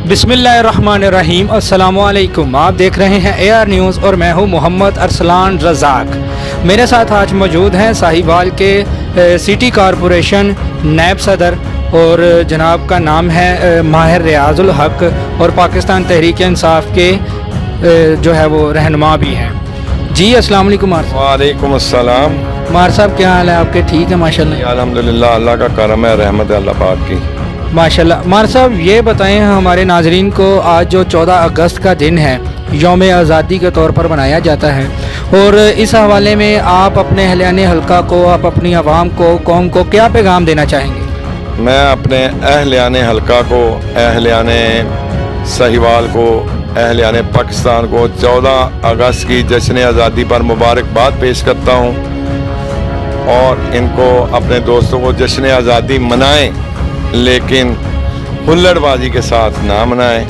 बिस्मिल्लाहिर्रहमानिर्रहीम। अस्सलाम वालेकुम। आप देख रहे हैं AR न्यूज़ और मैं हूं मोहम्मद अरसलान रज़ाक। मेरे साथ आज मौजूद हैं साहिवाल के सिटी कॉरपोरेशन नैब सदर और जनाब का नाम है माहिर रियाजुल हक और पाकिस्तान तहरीक इंसाफ के जो है वो रहनुमा भी हैं। जी अस्सलाम वालेकुम। वालेकुम अस्सलाम। मार साहब क्या हाल है आपके? ठीक है माशाल्लाह। अल्हम्दुलिल्लाह, अल्लाह का करम है, रहमत है अल्लाह पाक की। माशाल्लाह। मार साहब ये बताएं हमारे नाजरीन को, आज जो 14 अगस्त का दिन है यौम आज़ादी के तौर पर मनाया जाता है और इस हवाले में आप अपने अहलियान हल्का को, आप अपनी आवाम को, कौम को क्या पैगाम देना चाहेंगे? मैं अपने अहलियान हल्का को, अहलियान साहिवाल को, अहलियान पाकिस्तान को 14 अगस्त की जश्न आज़ादी पर मुबारकबाद पेश करता हूँ और इनको अपने दोस्तों को जश्न आज़ादी मनाएं, लेकिन हुल्लड़बाजी के साथ ना मनाएं,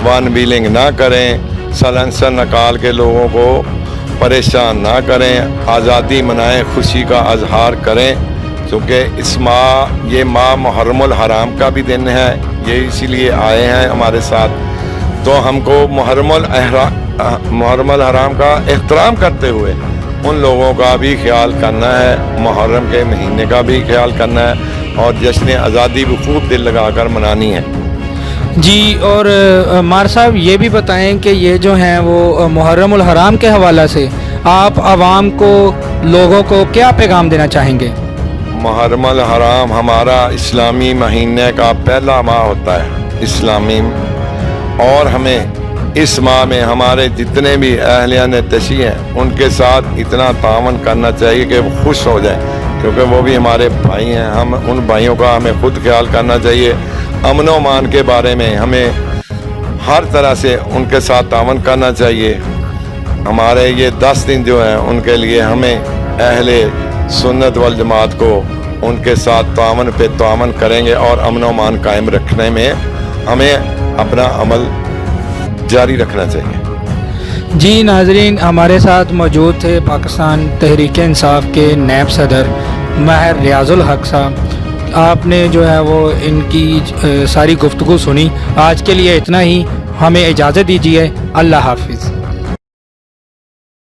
वन व्हीलिंग ना करें, सलेंसर निकाल के लोगों को परेशान ना करें, आज़ादी मनाएं, खुशी का इजहार करें, क्योंकि ये माह मुहर्रमुल हराम का भी दिन है। ये इसीलिए आए हैं हमारे साथ, तो हमको मुहर्रमुल हराम का एहतराम करते हुए उन लोगों का भी ख्याल करना है, मुहर्रम के महीने का भी ख्याल करना है और जश्न आज़ादी भी खूब दिल लगाकर मनानी है। जी, और मार साहब ये भी बताएं कि ये जो हैं वो मुहर्रमुल हराम के हवाला से आप आवाम को, लोगों को क्या पैगाम देना चाहेंगे? मुहर्रमुल हराम हमारा इस्लामी महीने का पहला माह होता है इस्लामी, और हमें इस माह में हमारे जितने भी अहलियान तशी हैं उनके साथ इतना तावन करना चाहिए कि वो खुश हो जाए, क्योंकि वो भी हमारे भाई हैं। हम उन भाइयों का हमें खुद ख्याल करना चाहिए। अमन व मान के बारे में हमें हर तरह से उनके साथ तावन करना चाहिए। हमारे ये 10 दिन जो हैं उनके लिए हमें अहले सुन्नत वल जमात को उनके साथ तावन पे तावन करेंगे और अमन व मान कायम रखने में हमें अपना अमल जारी रखना चाहिए। जी नाजरीन, हमारे साथ मौजूद थे पाकिस्तान तहरीक इंसाफ के नैब सदर माहिर रियाजुल हक साहब। आपने जो है वो इनकी सारी गुफ्तगू सुनी। आज के लिए इतना ही, हमें इजाज़त दीजिए। अल्लाह हाफिज़।